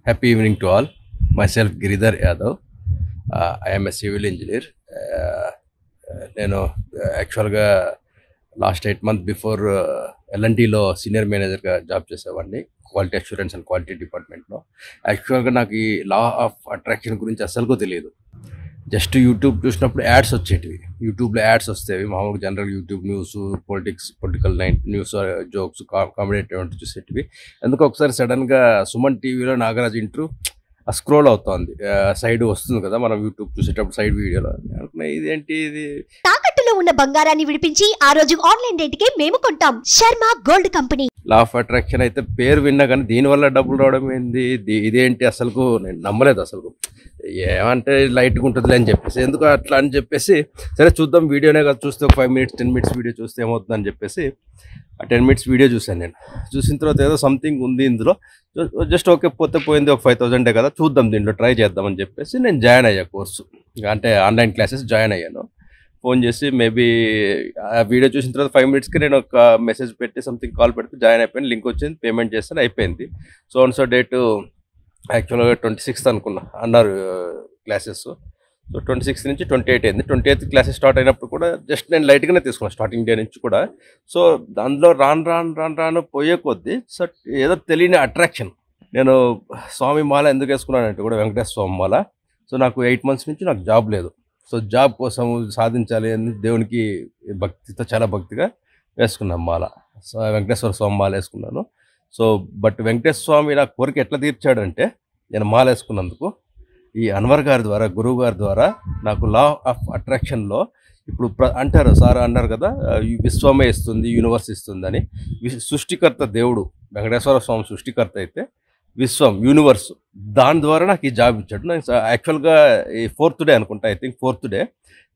Happy evening to all. Myself Giridhar Yadav. I am a civil engineer. నేను యాక్చువల్గా last 8 months before ఎల్ఎన్టీలో senior మేనేజర్గా job చేసేవాడిని, quality assurance and quality డిపార్ట్మెంట్లో. యాక్చువల్గా నాకు ఈ లా ఆఫ్ అట్రాక్షన్ గురించి అస్సలుకు తెలియదు. జస్ట్ యూట్యూబ్ చూసినప్పుడు యాడ్స్ వచ్చేటివి, యూట్యూబ్లో యాడ్స్ వస్తేవి. మామూలుగా general YouTube news, political news, jokes, comedy చూసేటివి. ఎందుకు ఒకసారి సడన్గా సుమన్ టీవీలో నాగరాజ్ ఇంటర్వ్యూ స్క్రోల్ అవుతోంది, సైడ్ వస్తుంది కదా మనం యూట్యూబ్ చూసేటప్పుడు సైడ్ వీడియోలో. అనుకున్నా ఇదేంటి ఇది, తాకట్టులో ఉన్న బంగారాన్ని విడిపించి ఆ రోజు ఆన్లైన్ రేటుకే మేము కొంటాం. Sharma gold company. Law of attraction అయితే పేరు విన్నా కానీ దీనివల్ల డబ్బులు రావడం ఏంది, ఇదేంటి అసలుకు నేను నమ్మలేదు. అసలు ఏమంటే లైట్గా ఉంటుందిలే అని చెప్పేసి, ఎందుకు అట్లా అని చెప్పేసి సరే చూద్దాం వీడియోనే కదా, చూస్తే ఒక 5 minutes 10 minutes వీడియో చూస్తే ఏమవుతుందని చెప్పేసి ఆ 10 minutes వీడియో చూశాను. నేను చూసిన తర్వాత ఏదో సంథింగ్ ఉంది ఇందులో, జస్ట్ ఓకే పోతే పోయింది, ఒక 5,000 కదా చూద్దాం దీంట్లో ట్రై చేద్దామని చెప్పేసి నేను జాయిన్ అయ్యా కోర్సు. అంటే ఆన్లైన్ క్లాసెస్ జాయిన్ అయ్యాను. ఫోన్ చేసి మేబీ ఆ వీడియో చూసిన తర్వాత 5 minutesకి నేను ఒక మెసేజ్ పెట్టి సంథింగ్ కాల్ పెడితే జాయిన్ అయిపోయింది, లింక్ వచ్చింది, పేమెంట్ చేస్తాను, అయిపోయింది. సో డేటు యాక్చువల్గా 26th అనుకున్నా అన్నారు క్లాసెస్. సో 26 నుంచి 28 అయింది. 28th క్లాసెస్ స్టార్ట్ అయినప్పుడు కూడా జస్ట్ నేను లైట్గానే తీసుకున్నాను స్టార్టింగ్ డే నుంచి కూడా. సో దానిలో రాను పోయే కొద్దీ సో ఏదో తెలియని అట్రాక్షన్. నేను స్వామి మాల ఎందుకు వేసుకున్నానంటే కూడా వెంకటేశ్వర స్వామి మాల. సో నాకు 8 months నుంచి నాకు జాబ్ లేదు. సో జాబ్ కోసం సాధించాలి అని దేవునికి భక్తితో, చాలా భక్తిగా వేసుకున్నాను మాల. సో వెంకటేశ్వర స్వామి మాల వేసుకున్నాను. సో బట్ వెంకటేశ్వర స్వామి నా కోరిక ఎట్లా తీర్చాడంటే, నేను మాల వేసుకున్నందుకు ఈ అన్వర్ గారి ద్వారా, గురువు గారి ద్వారా నాకు లా ఆఫ్ అట్రాక్షన్లో ఇప్పుడు అంటారు సార్ అన్నారు కదా, విశ్వమే ఇస్తుంది, యూనివర్స్ ఇస్తుంది అని. సృష్టికర్త దేవుడు వెంకటేశ్వర స్వామి సృష్టికర్త అయితే, విశ్వం యూనివర్స్ దాని ద్వారా నాకు ఈ జాబ్ ఇచ్చాడు. నాకు యాక్చువల్గా ఈ 4th డే అనుకుంటా, ఐ థింక్ 4th డే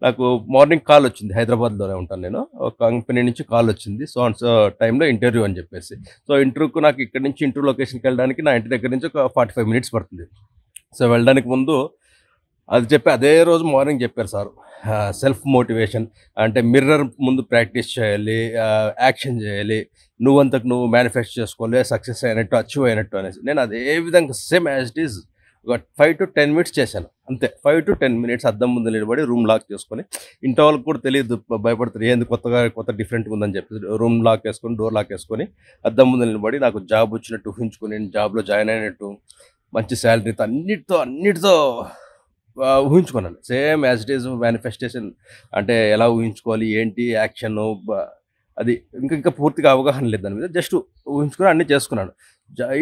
నాకు మార్నింగ్ కాల్ వచ్చింది. హైదరాబాద్లోనే ఉంటాను నేను, ఒక కంపెనీ నుంచి కాల్ వచ్చింది. సో టైంలో ఇంటర్వ్యూ అని చెప్పేసి. సో ఇంటర్వ్యూకు నాకు ఇక్కడ నుంచి ఇంటర్వ్యూ లొకేషన్కి వెళ్ళడానికి నా ఇంటి దగ్గర నుంచి ఒక 45 minutes పడుతుంది. సో వెళ్ళడానికి ముందు అది చెప్పి అదే రోజు మార్నింగ్ చెప్పారు సార్, సెల్ఫ్ మోటివేషన్ అంటే మిర్రర్ ముందు ప్రాక్టీస్ చేయాలి, యాక్షన్ చేయాలి, నువ్వంతకు నువ్వు మేనిఫెస్ట్ చేసుకోవాలి, సక్సెస్ అయినట్టు, అచీవ్ అయినట్టు అనేసి. నేను అదే విధంగా సేమ్ యాజ్ ఇట్ ఈజ్ ఒక 5 to 10 minutes చేశాను అంతే. 5 to 10 minutes అద్దం ముందు నిలబడి రూమ్ లాక్ చేసుకొని, ఇంటి వాళ్ళకి కూడా తెలియదు, భయపడుతుంది ఏంది కొత్త డిఫరెంట్గా ఉందని చెప్పి రూమ్ లాక్ వేసుకొని, డోర్ లాక్ వేసుకొని అద్దం ముందు నిలబడి నాకు జాబ్ వచ్చినట్టు ఊహించుకొని, నేను జాబ్లో జాయిన్ అయినట్టు, మంచి శాలరీతో, అన్నిటితో ఊహించుకున్నాను. Same as it is manifestation అంటే ఎలా ఊహించుకోవాలి, ఏంటి యాక్షన్, అది ఇంకా పూర్తిగా అవగాహన లేదు దాని మీద. జస్ట్ ఊహించుకొని అన్నీ చేసుకున్నాను.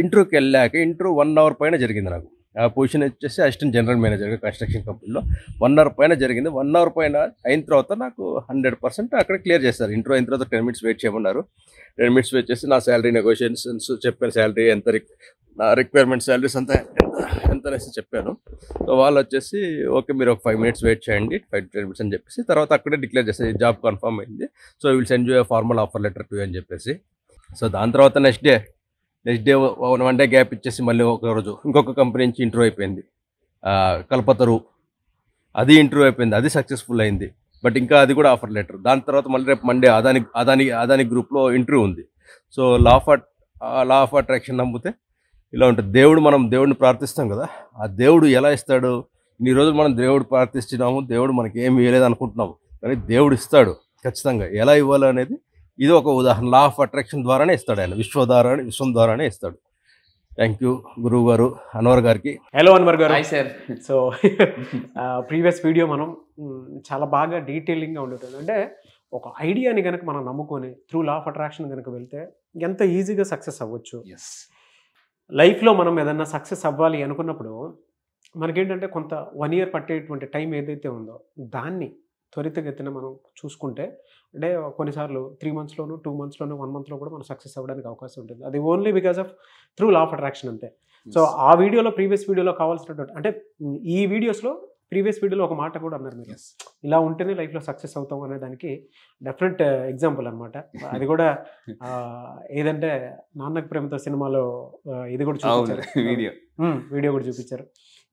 ఇంటర్వ్యూకి వెళ్ళాక ఇంటర్వ్యూ 1 hour పైన జరిగింది. నాకు ఆ పొజిషన్ వచ్చేసి అసిస్టెంట్ జనరల్ మేనేజర్గా కన్స్ట్రక్షన్ కంపెనీలో 1 hour పైన జరిగింది. 1 hour పైన అయిన తర్వాత నాకు 100% అక్కడ క్లియర్ చేస్తారు. ఇంటర్వ్యూ అయిన తర్వాత 10 minutes వెయిట్ చేయమన్నారు. 10 minutes వెయిట్ చేసి నా శాలరీ నెగోషియేషన్స్ చెప్పాను, శాలరీ ఎంత, నా రిక్వైర్మెంట్ శాలరీస్ అంతా ఎంత అనేసి చెప్పాను. సో వాళ్ళు వచ్చేసి ఓకే మీరు ఒక 5 minutes వెయిట్ చేయండి, 5 to 10 minutes అని చెప్పేసి తర్వాత అక్కడే డిక్లేర్ చేస్తారు జాబ్ కన్ఫర్మ్ అయింది. So will send you formal offer letter to అని చెప్పేసి. సో దాని తర్వాత నెక్స్ట్ డే 1 day గ్యాప్ ఇచ్చేసి మళ్ళీ ఒక రోజు ఇంకొక కంపెనీ నుంచి ఇంటర్వ్యూ అయిపోయింది, కల్పతరు. అది ఇంటర్వ్యూ అయిపోయింది, అది సక్సెస్ఫుల్ అయింది. బట్ ఇంకా అది కూడా ఆఫర్ లెటర్. దాని తర్వాత మళ్ళీ రేపు మండే అదాని గ్రూప్లో ఇంటర్వ్యూ ఉంది. సో లా ఆఫ్ అట్రాక్షన్ నమ్మితే ఇలా ఉంటుంది. మనం దేవుడిని ప్రార్థిస్తాం కదా, ఆ దేవుడు ఎలా ఇస్తాడు? ఇన్ని రోజులు మనం దేవుడు ప్రార్థిస్తున్నాము, దేవుడు మనకి ఏమి ఇవ్వలేదు అనుకుంటున్నాము, కానీ దేవుడు ఇస్తాడు ఖచ్చితంగా. ఎలా ఇవ్వాలి అనేది ఇది ఒక ఉదాహరణ. లా ఆఫ్ అట్రాక్షన్ ద్వారానే ఇస్తాడు ఆయన, విశ్వం ద్వారానే ఇస్తాడు. థ్యాంక్ యూ గురువు గారు, అన్వర్ గారికి. హలో అన్వర్ గారు. Hi sir. So previous video మనం చాలా బాగా డీటెయిలింగ్గా ఉంటుంది. అంటే ఒక ఐడియాని కనుక మనం నమ్ముకొని త్రూ లా ఆఫ్ అట్రాక్షన్ కనుక వెళ్తే ఎంత ఈజీగా సక్సెస్ అవ్వచ్చు. లైఫ్లో మనం ఏదన్నా సక్సెస్ అవ్వాలి అనుకున్నప్పుడు మనకేంటంటే కొంత 1 year పట్టేటువంటి టైం ఏదైతే ఉందో దాన్ని త్వరితగతిన మనం చూసుకుంటే, అంటే కొన్నిసార్లు 3 monthsలోను, 2 monthsలోను, 1 monthలో కూడా మనం సక్సెస్ అవ్వడానికి అవకాశం ఉంటుంది. అది only because of through law of attraction అంతే. సో ఆ వీడియోలో, ప్రీవియస్ వీడియోలో కావాల్సినటువంటి, అంటే ఈ వీడియోస్లో ప్రీవియస్ వీడియోలో ఒక మాట కూడా అన్నారు మీరు, ఇలా ఉంటేనే లైఫ్లో సక్సెస్ అవుతాం అనే దానికి డెఫినెట్ ఎగ్జాంపుల్ అనమాట. అది కూడా ఏదంటే నాన్నకు ప్రేమతో సినిమాలో ఇది కూడా చూపించారు, వీడియో కూడా చూపించారు.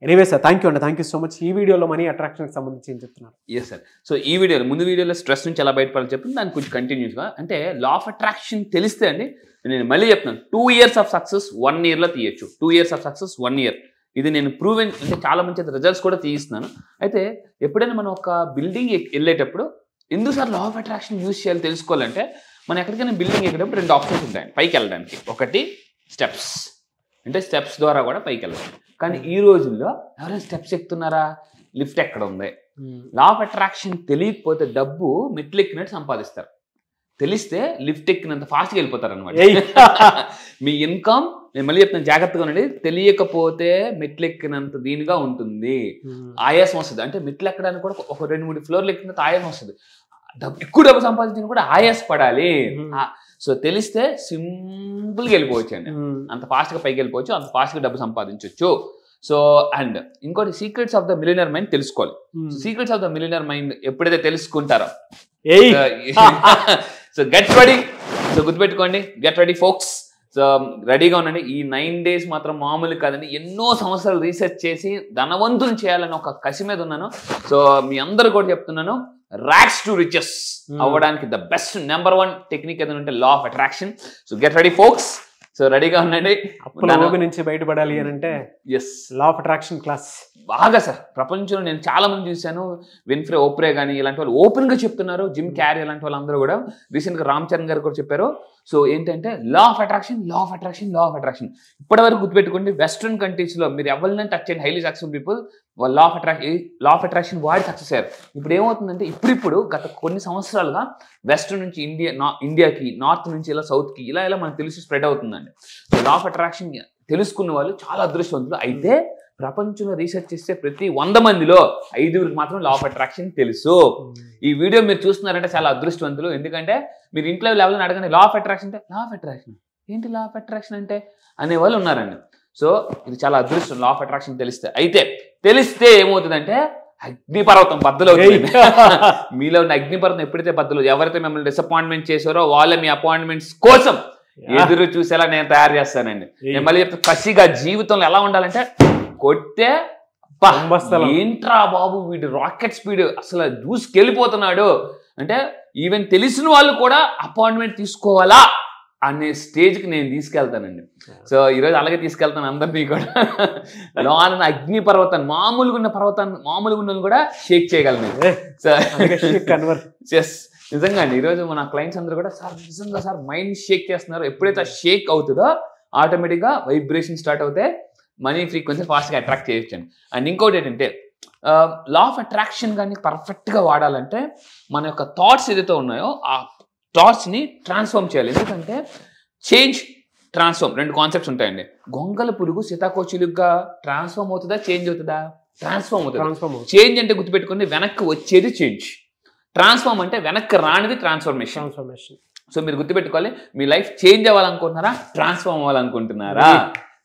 ఎనీవే సార్, థ్యాంక్ యూ అండి, థ్యాంక్ యూ సో మచ్. ఈ వీడియోలో మనీ అట్రాక్షన్కి సంబంధించి ఏం చెప్తున్నారు? Yes sir. సో ఈ ముందు వీడియోలో స్ట్రెస్ నుంచి ఎలా బయటపడాలి చెప్పింది, దానికి కొంచెం కంటిన్యూస్గా అంటే లా ఆఫ్ అట్రాక్షన్ తెలిస్తే అండి, నేను మళ్ళీ చెప్తున్నాను, 2 years ఆఫ్ సక్సెస్ 1 yearలో తీయచ్చు. 2 years ఆఫ్ సక్సెస్ 1 year. ఇది నేను ప్రూవెన్, అంటే చాలా మంచి రిజల్ట్స్ కూడా తీయిస్తున్నాను. అయితే ఎప్పుడైనా మనం ఒక బిల్డింగ్ వెళ్ళేటప్పుడు ఎందుకు sir law of attraction use చేయాలి తెలుసుకోవాలంటే, మనం ఎక్కడికైనా బిల్డింగ్ ఎక్కేటప్పుడు 2 ఆప్షన్స్ ఉంటాయి పైకి వెళ్ళడానికి. ఒకటి స్టెప్స్, అంటే స్టెప్స్ ద్వారా కూడా పైకి వెళ్ళాలి. కానీ ఈ రోజుల్లో ఎవరైనా స్టెప్స్ ఎక్కుతున్నారా? లిఫ్ట్ ఎక్కడ ఉంది? లా ఆఫ్ అట్రాక్షన్ తెలియకపోతే డబ్బు మెట్లు ఎక్కినట్టు సంపాదిస్తారు, తెలిస్తే లిఫ్ట్ ఎక్కినంత ఫాస్ట్గా వెళ్ళిపోతారు అనమాట. మీ ఇన్కమ్, నేను మళ్ళీ చెప్తాను జాగ్రత్తగా ఉండండి, తెలియకపోతే మెట్లు ఎక్కినంత దీనిగా ఉంటుంది, ఆయాసం వస్తుంది. అంటే మెట్లు ఎక్కడానికి కూడా ఒక 2-3 ఫ్లోర్లు ఎక్కినంత ఆయాసం వస్తుంది. ఎక్కువ డబ్బు సంపాదించిన కూడా ఆయాస పడాలి. సో తెలిస్తే సింపుల్గా వెళ్ళిపోవచ్చు అండి, అంత ఫాస్ట్గా పైకి వెళ్ళిపోవచ్చు, అంత ఫాస్ట్గా డబ్బు సంపాదించవచ్చు. సో అండ్ ఇంకోటి, secrets of the millionaire mind తెలుసుకోవాలి. Secrets of the millionaire mind ఎప్పుడైతే తెలుసుకుంటారో, సో గెట్ రెడీ. సో గుర్తుపెట్టుకోండి, గెట్ రెడీ ఫోక్స్. సో రెడీగా ఉండండి. ఈ 9 days మాత్రం మామూలు కాదండి, ఎన్నో సంవత్సరాలు రీసెర్చ్ చేసి ధనవంతులు చేయాలని ఒక కసి మీద ఉన్నాను. సో మీ అందరూ కూడా చెప్తున్నాను, ర్యాక్స్ టు రిచెస్ అవ్వడానికి ద బెస్ట్ నెంబర్ 1 టెక్నిక్ ఏదైనా ఉంటే law of attraction. So get ready folks. So రెడీగా ఉండండి. అప్పుల నుంచి బయటపడాలి అని అంటే yes, law of attraction class బాగా సార్. ప్రపంచంలో నేను చాలా మంది చూశాను, విన్ఫ్రే, ఓప్రే కానీ ఇలాంటి వాళ్ళు ఓపెన్ గా చెప్తున్నారు. జిమ్ క్యారీ ఇలాంటి వాళ్ళందరూ కూడా రీసెంట్ గా రామ్ చరణ్ గారు కూడా చెప్పారు. సో ఏంటంటే లా of attraction, law of attraction, law of attraction. ఇప్పటివరకు గుర్తుపెట్టుకోండి, వెస్ట్రన్ కంట్రీస్ లో మీరు ఎవరినైనా టచ్ చేయండి, హైలీ సక్సెస్ఫుల్ పీపుల్ వాళ్ళు లా ఆఫ్ అట్రాక్షన్ వాడి సక్సెస్ అయ్యారు. ఇప్పుడు ఏమవుతుందంటే, ఇప్పుడు గత కొన్ని సంవత్సరాలుగా వెస్ట్ నుంచి ఇండియాకి, నార్త్ నుంచి ఇలా సౌత్కి ఇలా మనకు తెలిసి స్ప్రెడ్ అవుతుందండి. సో లా ఆఫ్ అట్రాక్షన్ తెలుసుకున్న వాళ్ళు చాలా అదృష్టవంతులు. అయితే ప్రపంచంలో రీసెర్చ్ చేస్తే ప్రతి 100 మందిలో 5 మాత్రం లా ఆఫ్ అట్రాక్షన్ తెలుసు. ఈ వీడియో మీరు చూస్తున్నారంటే చాలా అదృష్టవంతులు. ఎందుకంటే మీరు ఇంట్లో లెవెల్ని అడగండి, లా ఆఫ్ అట్రాక్షన్ అంటే, లా ఆఫ్ అట్రాక్షన్ ఏంటి, లా ఆఫ్ అట్రాక్షన్ అంటే అనేవాళ్ళు ఉన్నారండి. సో ఇది చాలా అదృష్టం లా ఆఫ్ అట్రాక్షన్ తెలిస్తే. అయితే తెలిస్తే ఏమవుతుందంటే, అగ్నిపర్వతం బద్దలవుతుంది. మీలో ఉన్న అగ్నిపర్వతం ఎప్పుడైతే బద్దలు, ఎవరైతే మిమ్మల్ని డిసప్పాయింట్మెంట్ చేశారో వాళ్ళే మీ అపాయింట్మెంట్స్ కోసం ఎదురు చూసేలా నేను తయారు చేస్తానండి. నేను మళ్ళీ చెప్తా, కసిగా జీవితంలో ఎలా ఉండాలంటే, కొట్టే ఏంట్రా బాబు వీడు రాకెట్ స్పీడ్, అసలు దూసుకెళ్ళిపోతున్నాడు అంటే ఈవెన్ తెలిసిన వాళ్ళు కూడా అపాయింట్మెంట్ తీసుకోవాలా అనే స్టేజ్కి నేను తీసుకెళ్తానండి. సో ఈరోజు అలాగే తీసుకెళ్తాను అందరినీ కూడా. లోన అగ్నిపర్వతాన్ని, మామూలుగా ఉన్న కూడా షేక్ చేయగలను. సో ఎస్, నిజంగా అండి. ఈరోజు మన క్లయింట్స్ అందరూ కూడా, సార్ నిజంగా సార్ మైండ్ షేక్ చేస్తున్నారు. ఎప్పుడైతే షేక్ అవుతుందో ఆటోమేటిక్గా వైబ్రేషన్ స్టార్ట్ అవుతాయి, మనీ ఫ్రీక్వెన్సీ ఫాస్ట్గా అట్రాక్ట్ చేయొచ్చండి. అండ్ ఇంకోటి ఏంటంటే, లా ఆఫ్ అట్రాక్షన్ కానీ పర్ఫెక్ట్గా వాడాలంటే మన యొక్క థాట్స్ ఏదైతే ఉన్నాయో ఆ థాట్స్ని ట్రాన్స్ఫార్మ్ చేయాలి. ఎందుకంటే చేంజ్, ట్రాన్స్ఫార్మ్ 2 కాన్సెప్ట్స్ ఉంటాయండి. గొంగల పురుగు సీతాకోచిలుగా ట్రాన్స్ఫార్మ్ అవుతుందా, చేంజ్ అవుతుందా? ట్రాన్స్ఫార్మ్ అవుతుంది. చేంజ్ అంటే గుర్తుపెట్టుకోండి, వెనక్కి వచ్చేది చేంజ్. ట్రాన్స్ఫార్మ్ అంటే వెనక్కి రానిది ట్రాన్స్ఫర్మేషన్. సో మీరు గుర్తుపెట్టుకోవాలి, మీ లైఫ్ చేంజ్ అవ్వాలనుకుంటున్నారా, ట్రాన్స్ఫార్మ్ అవ్వాలనుకుంటున్నారా?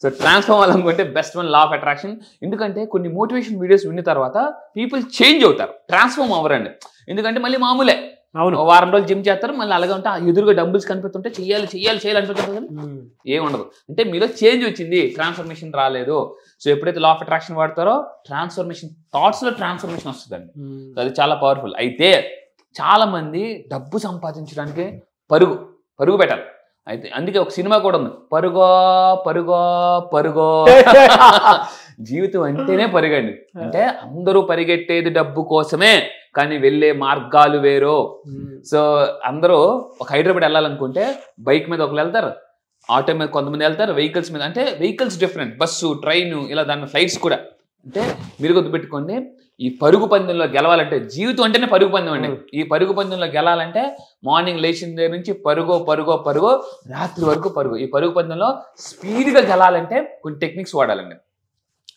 సో ట్రాన్స్ఫార్మ్ అవ్వాలనుకుంటే best one law of attraction. ఎందుకంటే కొన్ని మోటివేషన్ వీడియోస్ విన్న తర్వాత పీపుల్ చేంజ్ అవుతారు, ట్రాన్స్ఫార్మ్ అవ్వరండి. ఎందుకంటే మళ్ళీ మామూలే, వారం రోజులు జిమ్ చేస్తారు, మళ్ళీ అలాగే ఉంటే ఎదురుగా డంబుల్స్ కనిపిస్తుంటే చెయ్యాలి అనిపిస్తుంది కదా, ఏముండదు. అంటే మీలో చేంజ్ వచ్చింది, ట్రాన్స్ఫర్మేషన్ రాలేదు. సో ఎప్పుడైతే లా ఆఫ్ అట్రాక్షన్ వాడతారో ట్రాన్స్ఫర్మేషన్, థాట్స్లో ట్రాన్స్ఫర్మేషన్ వస్తుందండి. సో అది చాలా పవర్ఫుల్. అయితే చాలా మంది డబ్బు సంపాదించడానికి పరుగు పెట్టాలి. అయితే అందుకే ఒక సినిమా కూడా ఉంది, పరుగో. జీవితం అంటేనే పరుగండి. అంటే అందరూ పరిగెట్టేది డబ్బు కోసమే, కానీ వెళ్ళే మార్గాలు వేరు. సో అందరూ ఒక హైదరాబాద్ వెళ్ళాలనుకుంటే బైక్ మీద ఒకరు వెళ్తారు, ఆటో మీద కొంతమంది వెళ్తారు, వెహికల్స్ మీద. అంటే వెహికల్స్ డిఫరెంట్, బస్సు, ట్రైన్, ఇలా దాని ఫ్లైట్స్ కూడా. అంటే మీరు గుర్తుపెట్టుకోండి, ఈ పరుగు పందెంలో గెలవాలంటే, జీవితం అంటేనే పరుగు పందెం అండి. ఈ పరుగు పందెంలో గెలాలంటే మార్నింగ్ లేచిన దగ్గర నుంచి పరుగో రాత్రి వరకు పరుగు. ఈ పరుగు పందెంలో స్పీడ్గా గెలాలంటే కొన్ని టెక్నిక్స్ వాడాలండి.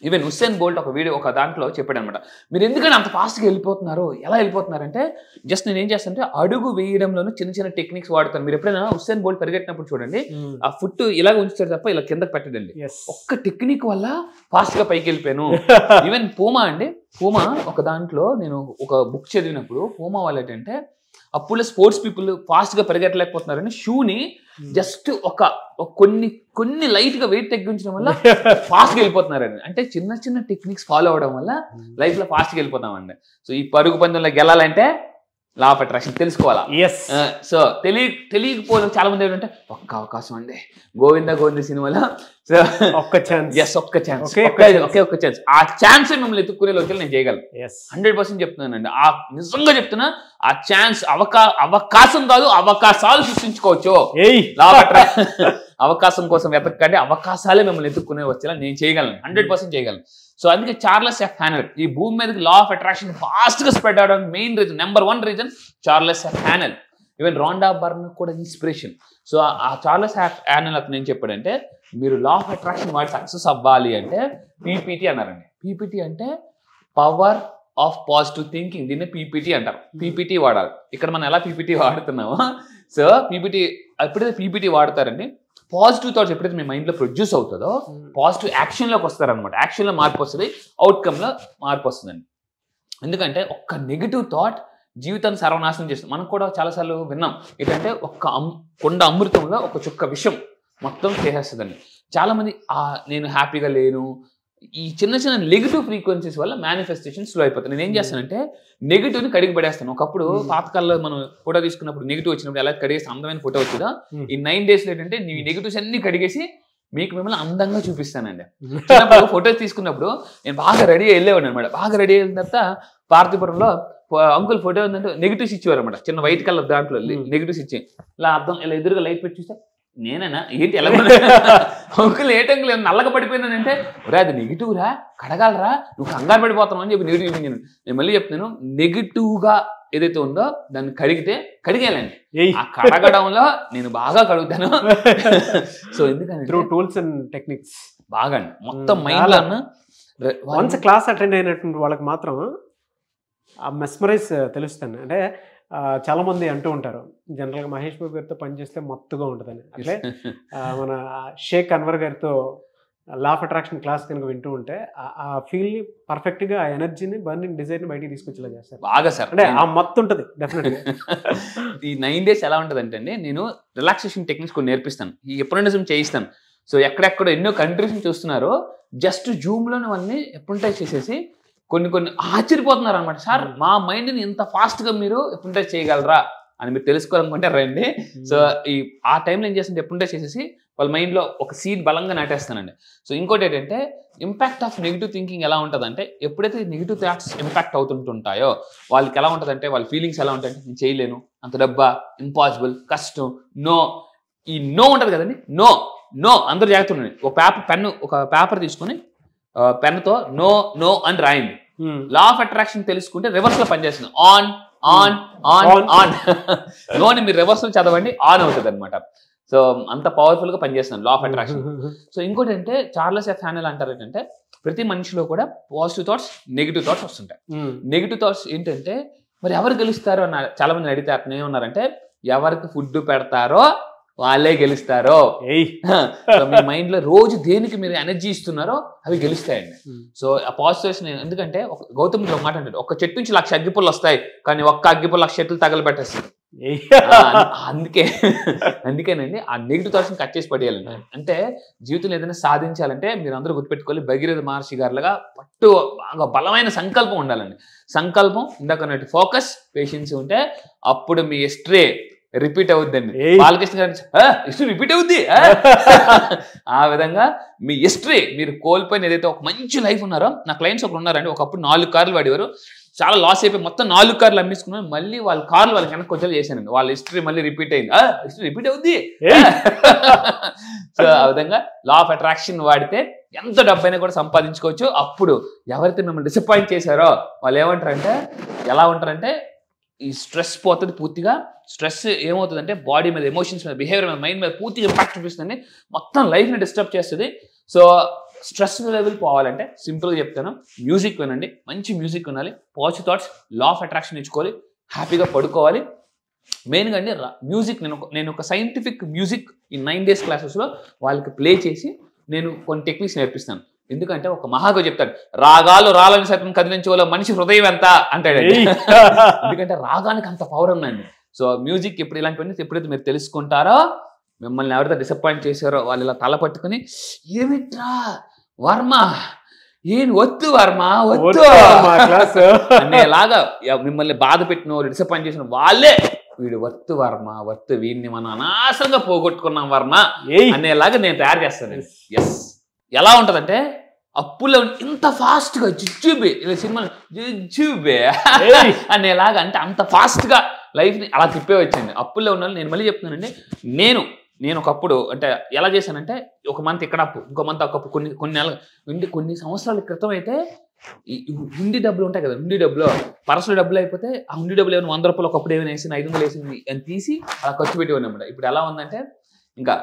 ఈవెన్ హుస్సేన్ బోల్ట్ ఒక దాంట్లో చెప్పాడు అనమాట, మీరు ఎందుకని అంత ఫాస్ట్గా వెళ్ళిపోతున్నారు, ఎలా వెళ్ళిపోతున్నారంటే, జస్ట్ నేను ఏం చేస్తానంటే అడుగు వేయడంలోనూ చిన్న టెక్నిక్స్ వాడతాను. మీరు ఎప్పుడైనా హుస్సేన్ బోల్ట్ పరిగెట్టినప్పుడు చూడండి, ఆ ఫుట్ ఇలాగ ఉంచుతారు తప్ప ఇలా కిందకి పెట్టడండి. ఒక్క టెక్నిక్ వల్ల ఫాస్ట్గా పైకి వెళ్ళిపోయాను. ఈవెన్ పూమా ఒక దాంట్లో నేను ఒక బుక్ చదివినప్పుడు పూమా వాళ్ళు ఏంటంటే, అప్పుడు స్పోర్ట్స్ పీపుల్ ఫాస్ట్ గా పరిగెట్టలేకపోతున్నారని షూని జస్ట్ కొన్ని లైట్ గా వెయిట్ తగ్గించడం వల్ల ఫాస్ట్ గా వెళ్ళిపోతున్నారండి. అంటే చిన్న చిన్న టెక్నిక్స్ ఫాలో అవడం వల్ల లైఫ్ లో ఫాస్ట్ గా వెళ్ళిపోతామండి. సో ఈ పరుగు పందెంలో గెలాలంటే లా ఆఫ్ అట్రాక్షన్ తెలుసుకోవాలా. సో తెలియకపోవడం చాలా మంది ఏంటంటే ఒక్క అవకాశం అండి గోవింద సినిమాలో ఒక్క ఛాన్స్ ఒక్క ఛాన్స్, ఆ ఛాన్స్ మిమ్మల్ని ఎత్తుక్కునే లోకి నేను చేయగలను. 100% చెప్తున్నానండి, ఆ నిజంగా చెప్తున్నా. ఆ ఛాన్స్ అవకాశం కాదు, అవకాశాలు సృష్టించుకోవచ్చు. లా ఆఫ్ అట్రాక్షన్ అవకాశం కోసం వెతకండి, అవకాశాలే మిమ్మల్ని ఎత్తుక్కునే వచ్చేలా నేను చేయగలను, 100% చేయగలను. సో అందుకే చార్లెస్ ఎఫ్ హ్యానెల్ ఈ భూమి మీదకి లా ఆఫ్ అట్రాక్షన్ ఫాస్ట్ గా స్ప్రెడ్ అవడానికి main reason, number 1 reason Charles F Haanel. Even Rhonda Byrne కూడా ఇన్స్పిరేషన్. సో ఆ చార్లెస్ ఎఫ్ హ్యానెల్ అతను ఏం చెప్పాడంటే, మీరు లా ఆఫ్ అట్రాక్షన్ వాడి సక్సెస్ అవ్వాలి అంటే పీపీటీ అన్నారండి. పీపీటీ అంటే పవర్ ఆఫ్ పాజిటివ్ థింకింగ్, దీన్ని పీపీటీ అంటారు. పీపీటీ వాడాలి. ఇక్కడ మనం ఎలా పీపీటీ వాడుతున్నామో, సో పీపీటీ ఎప్పుడైతే పీపీటీ వాడతారండి, పాజిటివ్ థాట్స్ ఎప్పుడైతే మీ మైండ్లో ప్రొడ్యూస్ అవుతుందో పాజిటివ్ యాక్షన్లోకి వస్తారనమాట. యాక్షన్లో మార్పు వస్తుంది, అవుట్కమ్లో మార్పు వస్తుందండి. ఎందుకంటే ఒక్క నెగిటివ్ థాట్ జీవితాన్ని సర్వనాశనం చేస్తుంది. మనం కూడా చాలాసార్లు విన్నాం ఏంటంటే, కొండ అమృతంలో ఒక చుక్క విషం మొత్తం చేసేస్తుందండి. చాలామంది నేను హ్యాపీగా లేను, ఈ చిన్న చిన్న నెగిటివ్ ఫ్రీక్వెన్సీస్ వల్ల మేనిఫెస్టేషన్ స్లో అయిపోతుంది. నేను ఏం చేస్తానంటే నెగిటివ్ని కడిగి పడేస్తాను. ఒకప్పుడు పాతకాలంలో మనం ఫోటో తీసుకున్నప్పుడు నెగిటివ్ వచ్చినప్పుడు ఎలా కడిగేసి అందమైన ఫోటో వచ్చిందా, ఈ 9 days ఏంటంటే నీ నెగిటివ్స్ అన్ని కడిగేసి మీకు మిమ్మల్ని అందంగా చూపిస్తానండి. చిన్నప్పుడు ఫోటోస్ తీసుకున్నప్పుడు నేను బాగా రెడీ వెళ్ళేవాడు అనమాట. బాగా రెడీ అయిన తర్వాత పార్తీపురంలో అంకుల్ ఫోటో ఉందంటే నెగిటివ్స్ ఇచ్చేవారు అనమాట. చిన్న వైట్ కలర్ దాంట్లో నెగిటివ్స్ ఇచ్చి ఇలా అర్థం ఇలా ఎదురుగా లైట్ పెట్టి చూస్తే నేనేనా ఏంటి ఎలా అంకుల్ ఏటంకుల్ నల్లగా పడిపోయినానంటే, రా అది నెగిటివ్ రా, కడగాలరా, నువ్వు కంగారు పడిపోతావు అని చెప్పి నెగిటివ్ నేను మళ్ళీ చెప్తున్నాను. నెగిటివ్ గా ఏదైతే ఉందో దాన్ని కడిగేయాలండి. ఆ కడగడంలో నేను బాగా కడుగుతాను. సో ఎందుకంటే త్రూ టూల్స్ అండ్ టెక్నిక్స్ బాగా మొత్తం మైండ్ వన్స్ క్లాస్ అటెండ్ అయినటువంటి వాళ్ళకి మాత్రం ఆ మెస్మరైజ్ తెలుస్తాను. అంటే చాలా మంది అంటూ ఉంటారు జనరల్గా మహేష్ బాబు గారితో పనిచేస్తే మత్తుగా ఉంటుందని. అట్లే మన షేక్ అన్వర్ గారితో లా ఆఫ్ అట్రాక్షన్ క్లాస్ కనుక వింటూ ఉంటే ఆ ఫీల్ని పర్ఫెక్ట్గా ఆ ఎనర్జీని బర్నింగ్ డిజైర్ని బయటికి తీసుకొచ్చేలా చేస్తారు బాగా సార్. అంటే ఆ మత్తు ఉంటుంది డెఫినెట్గా. ఈ 9 days ఎలా ఉంటుంది అంటే అండి, నేను రిలాక్సేషన్ టెక్నిక్స్ కొన్ని నేర్పిస్తాను, ఈ ఎప్రోనిజం చేయిస్తాను. సో ఎక్కడెక్కడ ఎన్నో కంట్రీస్ చూస్తున్నారో జస్ట్ జూమ్లోనే అన్నీ ఎప్రోటైజ్ చేసేసి కొన్ని ఆశ్చర్యపోతున్నారు అనమాట. సార్ మా మైండ్ని ఇంత ఫాస్ట్గా మీరు ఎప్రోటైజ్ చేయగలరా అని మీరు తెలుసుకోవాలనుకుంటే రండి. సో ఆ టైంలో ఏం చేస్తుంటే ఎప్రోటైజ్ చేసేసి వాళ్ళ మైండ్లో ఒక సీడ్ బలంగా నాటేస్తానండి. సో ఇంకోటి ఏంటంటే ఇంపాక్ట్ ఆఫ్ నెగిటివ్ థింకింగ్ ఎలా ఉంటుందంటే, ఎప్పుడైతే నెగిటివ్ థాట్స్ ఇంపాక్ట్ అవుతుంటాయో వాళ్ళకి ఎలా ఉంటుందంటే, వాళ్ళ ఫీలింగ్స్ ఎలా ఉంటాయంటే, నేను చేయలేను, అంత డబ్బా, ఇంపాసిబుల్, కష్టం, నో. ఈ నో ఉంటుంది కదండి, నో అందరూ జాగ్రత్త ఉండండి. ఒక పేపర్ తీసుకొని పెన్నుతో నో అని రాయండి. లా ఆఫ్ అట్రాక్షన్ తెలుసుకుంటే రివర్స్ లో పనిచేస్తుంది. ఆన్ నోని మీరు రివర్స్ లో చదవండి, ఆన్ అవుతుంది అనమాట. సో అంత పవర్ఫుల్ గా పనిచేస్తుంది లా ఆఫ్ అట్రాక్షన్. సో ఇంకోటి అంటే చార్లెస్ ఎఫ్ హ్యానెల్ అంటారు ఏంటంటే, ప్రతి మనిషిలో కూడా పాజిటివ్ థాట్స్, నెగిటివ్ థాట్స్ వస్తుంటాయి. నెగిటివ్ థాట్స్ ఏంటంటే, మరి ఎవరు గెలుస్తారో అని చాలా మంది అడిగితే అతను ఏమన్నారంటే, ఎవరికి ఫుడ్ పెడతారో వాళ్ళే గెలుస్తారో. మీ మైండ్ లో రోజు దేనికి మీరు ఎనర్జీ ఇస్తున్నారో అవి గెలుస్తాయండి. సో ఆ పాజిటివ్స్ ఎందుకంటే గౌతమ్ ఒక మాట అంటే, ఒక చెట్టు నుంచి 1,00,000 అగ్గిపుల్లు వస్తాయి, కానీ ఒక్క అగ్గిపుల్ల 1,00,000 చెట్లు తగలబెట్టేస్తుంది. అందుకేనండి ఆ నెగిటివ్ థాట్స్ని కట్ చేసి పడేయాలండి. అంటే జీవితంలో ఏదైనా సాధించాలంటే మీరు అందరూ గుర్తుపెట్టుకోవాలి, భగీరథ మహర్షి గారిలాగా బాగా బలమైన సంకల్పం ఉండాలండి. సంకల్పం ఇందాక ఫోకస్, పేషెన్స్ ఉంటే అప్పుడు మీ హిస్టరీ రిపీట్ అవుద్దండి. బాలకృష్ణ గారి హిస్టరీ రిపీట్ అవుద్ది. ఆ విధంగా మీ హిస్టరీ మీరు కోల్పోయిన ఏదైతే ఒక మంచి లైఫ్ ఉన్నారో, నా క్లయింట్స్ ఒకరు ఉన్నారండి, ఒకప్పుడు 4 కార్లు వాడేవారు, చాలా లాస్ అయిపోయి మొత్తం 4 కార్లు అమ్మేసుకున్నారు. మళ్ళీ వాళ్ళ కార్లు వాళ్ళకి వెనక్కి వచ్చేలా చేశానండి. వాళ్ళ హిస్టరీ మళ్ళీ రిపీట్ అయింది. హిస్టరీ రిపీట్ అవుద్ది. సో ఆ విధంగా లా ఆఫ్ అట్రాక్షన్ వాడితే ఎంత డబ్బైనా కూడా సంపాదించుకోవచ్చు. అప్పుడు ఎవరైతే మిమ్మల్ని డిసప్పాయింట్ చేశారో వాళ్ళు ఎలా ఉంటారంటే ఈ స్ట్రెస్ పోతుంది పూర్తిగా. స్ట్రెస్ ఏమవుతుందంటే బాడీ మీద, ఎమోషన్స్ మీద, బిహేవియర్ మీద, మైండ్ మీద పూర్తిగా ఇంపాక్ట్ చూపిస్తుంది, మొత్తం లైఫ్ని డిస్టర్బ్ చేస్తుంది. సో స్ట్రెస్ లెవెల్ పోవాలంటే సింపుల్గా చెప్తాను, మ్యూజిక్ వినండి, మంచి మ్యూజిక్ వినాలి, positive thoughts, law of attraction ఇచ్చుకోవాలి, హ్యాపీగా పడుకోవాలి. మెయిన్గా అండి మ్యూజిక్, నేను ఒక సైంటిఫిక్ మ్యూజిక్ ఈ 9 days క్లాసెస్లో వాళ్ళకి ప్లే చేసి నేను కొన్ని టెక్నిక్స్ నేర్పిస్తాను. ఎందుకంటే ఒక మహాకవి చెప్తాడు, రాగాలు రాలని సైతం కదిలించేవాళ్ళ మనిషి హృదయం ఎంత అంటాడండి. ఎందుకంటే రాగానికి అంత పవర్ ఉందండి. సో మ్యూజిక్ ఎప్పుడు ఇలాంటివన్నీ ఎప్పుడైతే మీరు తెలుసుకుంటారో మిమ్మల్ని ఎవరైతే డిసప్పాయింట్ చేశారో వాళ్ళు ఇలా తల పట్టుకుని ఏమిట్రా వర్మ ఏం వద్దు వర్మ వద్దు అనేలాగా మిమ్మల్ని బాధ పెట్టిన వాళ్ళు డిసప్పాయింట్ చేసిన వాళ్ళే వీడు వర్త్ వర్మ వర్త్ వీడిని మనం అనవసరంగా పోగొట్టుకున్నాం వర్మ అనేలాగా నేను తయారు చేస్తాను. ఎస్ ఎలా ఉంటుందంటే అప్పుల్లో ఇంత ఫాస్ట్గా జుజ్జుబే ఇలా సినిమా జుజ్జుబే అనేలాగా అంటే అంత ఫాస్ట్గా లైఫ్ని అలా తిప్పే వచ్చింది. అప్పుల్లో ఉన్న నేను మళ్ళీ చెప్తున్నానండి, నేను ఒకప్పుడు అంటే ఎలా చేశానంటే ఒక మంత్ ఇక్కడ అప్పు, ఇంకో మంత్ ఒక అప్పు, కొన్ని సంవత్సరాల క్రితం అయితే ఈ హుండీ డబ్బులు ఉంటాయి కదా, హుండీ డబ్బులు పర్సుల డబ్బులు అయిపోతే ఆ హుండీ డబ్బులు ఏమైనా 100 రూపాయలు ఒకప్పుడు ఏమైనా వేసింది 500 వేసింది అని తీసి అలా ఖర్చు పెట్టేవాడిని అన్నమాట. ఇప్పుడు ఎలా ఉందంటే ఇంకా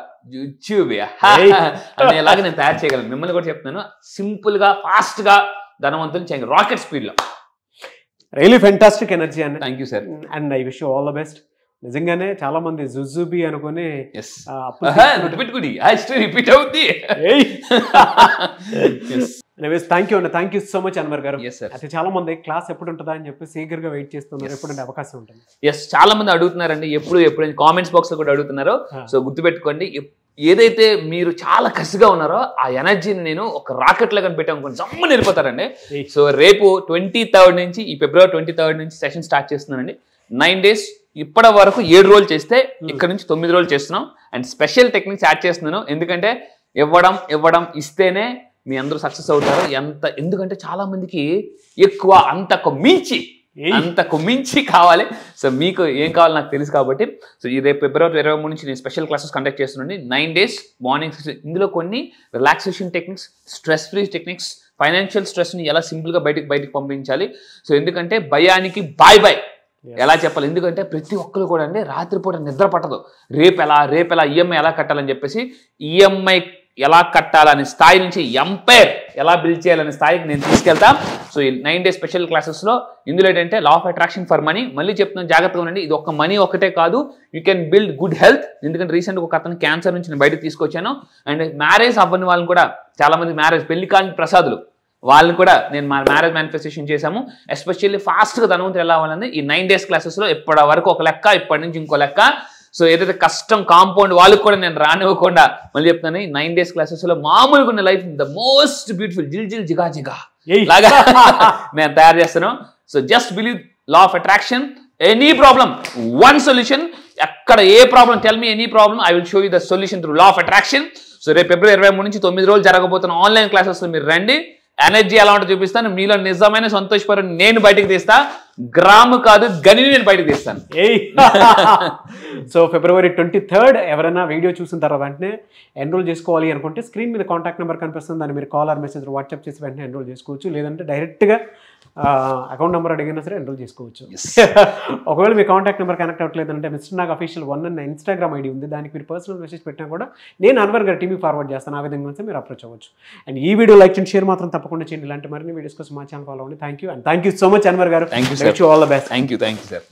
అనేలాగా నేను తయారు చేయగలను. మిమ్మల్ని కూడా చెప్తున్నాను, సింపుల్ గా ఫాస్ట్ గా ధనవంతులు చేయండి రాకెట్ స్పీడ్ లో. రియలీ ఫెంటాస్టిక్ ఎనర్జీ అండి. Thank you sir and I wish you all the best. నిజంగానే చాలా మంది జుజుబి అనుకుని రిపీట్ అవుద్ది. థ్యాంక్ యూ అండి, thank you so much Anwar గారు. అయితే చాలా మంది క్లాస్ ఎప్పుడు ఉంటుందా అని చెప్పి ఈగర్ గా వెయిట్ చేస్తున్నారు, ఎప్పుడంటే అవకాశం ఉంటుంది. ఎస్, చాలా మంది అడుగుతున్నారండి, ఎప్పుడు కామెంట్స్ బాక్స్ లో కూడా అడుగుతున్నారు. సో గుర్తుపెట్టుకోండి, ఏదైతే మీరు చాలా కసిగా ఉన్నారో ఆ ఎనర్జీని నేను ఒక రాకెట్ లాగా పెట్టాను జమ్మని వెళ్ళిపోతారండి. సో రేపు 23rd నుంచి, ఈ February 23rd నుంచి సెషన్ స్టార్ట్ చేస్తున్నానండి. 9 days, ఇప్పటి వరకు 7 రోజులు చేస్తే ఇక్కడ నుంచి 9 రోజులు చేస్తున్నాం. అండ్ స్పెషల్ టెక్నిక్స్ యాడ్ చేస్తున్నాను, ఎందుకంటే ఇవ్వడం ఇస్తేనే మీ అందరూ సక్సెస్ అవుతారు. ఎందుకంటే చాలా మందికి ఎక్కువ అంతకు మించి కావాలి. సో మీకు ఏం కావాలి నాకు తెలుసు కాబట్టి, సో ఈ రేపు February 23 నుంచి నేను స్పెషల్ క్లాసెస్ కండక్ట్ చేస్తున్నాను. 9 days మార్నింగ్. ఇందులో కొన్ని relaxation techniques, stress free techniques, financial స్ట్రెస్ని ఎలా సింపుల్గా బయటికి పంపించాలి. సో ఎందుకంటే భయానికి బాయ్ ఎలా చెప్పాలి, ఎందుకంటే ప్రతి ఒక్కరు కూడా అండి రాత్రిపూట నిద్ర పట్టదు. రేపెలా ఈఎంఐ ఎలా కట్టాలని చెప్పేసి, ఈఎంఐ ఎలా కట్టాలనే స్థాయి నుంచి ఎంపైర్ ఎలా బిల్డ్ చేయాలనే స్థాయికి నేను తీసుకెళ్తా. సో ఈ 9 days స్పెషల్ క్లాసెస్లో ఇందులో ఏంటంటే లా ఆఫ్ అట్రాక్షన్ ఫర్ మనీ. మళ్ళీ చెప్తున్నాను జాగ్రత్తగా ఉండండి, ఇది ఒక్క మనీ ఒకటే కాదు, you can build good health. ఎందుకంటే రీసెంట్గా ఒక అతను క్యాన్సర్ నుంచి నేను బయటకు తీసుకొచ్చాను. అండ్ మ్యారేజ్ అవ్వని వాళ్ళని కూడా, చాలా మంది పెళ్లి కాని ప్రసాదులు వాళ్ళని కూడా నేను మా మ్యారేజ్ మేనిఫెస్టేషన్ చేశాము. ఎస్పెషల్లీ ఫాస్ట్గా ధనవంతులు ఎలా అవ్వాలని ఈ 9 days క్లాసెస్లో ఇప్పటి వరకు ఒక లెక్క, ఇప్పటి నుంచి ఇంకో లెక్క. సో ఏదైతే కష్టం కాంపౌండ్ వాళ్ళకి కూడా నేను రానివ్వకుండా మళ్ళీ చెప్తాను, ఈ 9 days క్లాసెస్లో మామూలుగా ఉన్న లైఫ్ ద మోస్ట్ బ్యూటిఫుల్ జిల్ జిగా లాగా నేను తయారు చేస్తాను. So just believe law of attraction. Any problem one solution. ఎక్కడ ఏ problem, tell me any problem, I will show you the solution through law of attraction. So రేపు February 23 నుంచి 9 రోజులు జరగబోతున్న ఆన్లైన్ క్లాసెస్లో మీరు రండి. ఎనర్జీ ఎలా ఉంటుందో చూపిస్తాను, మీలో నిజమైన సంతోషపరం నేను బయటకు తీస్తా, గ్రాము కాదు గనిని నేను బయటకు తీస్తాను. సో February 23rd ఎవరైనా వీడియో చూసిన తర్వాత వెంటనే ఎన్రోల్ చేసుకోవాలి అనుకుంటే స్క్రీన్ మీద కాంటాక్ట్ నెంబర్ కనిపిస్తుంది, దాన్ని మీరు కాల్ ఆర్ మెసేజ్ వాట్సాప్ చేసి వెంటనే ఎన్రోల్ చేసుకోవచ్చు. లేదంటే డైరెక్ట్గా అకౌంట్ నెంబర్ అడిగినా సరే ఎన్రోల్ చేసుకోవచ్చు. ఒకవేళ మీ కాంటాక్ట్ నెంబర్ కనెక్ట్ అవ్వట్లేదంటే మిస్టర్ నాగ్ అఫీషియల్ 1 అన్న ఇన్స్టాగ్రామ్ ఐడి ఉంది, దానికి మీరు పర్సనల్ మెసేజ్ పెట్టినా కూడా నేను అన్వర్ గారి టీవీ ఫార్వర్డ్ చేస్తాను. ఆ విధంగా మీరు అప్రోచ్ అవ్వచ్చు. అండ్ ఈ వీడియో లైక్ అండ్ షేర్ మాత్రం తప్పకుండా చేయండి. ఇలాంటి మరిన్ని వీడియోస్ కోసం మా ఛానల్ ఫాలో అవ్వండి. Thank you so much Anwar garu. Thank you, all the best. Thank you sir.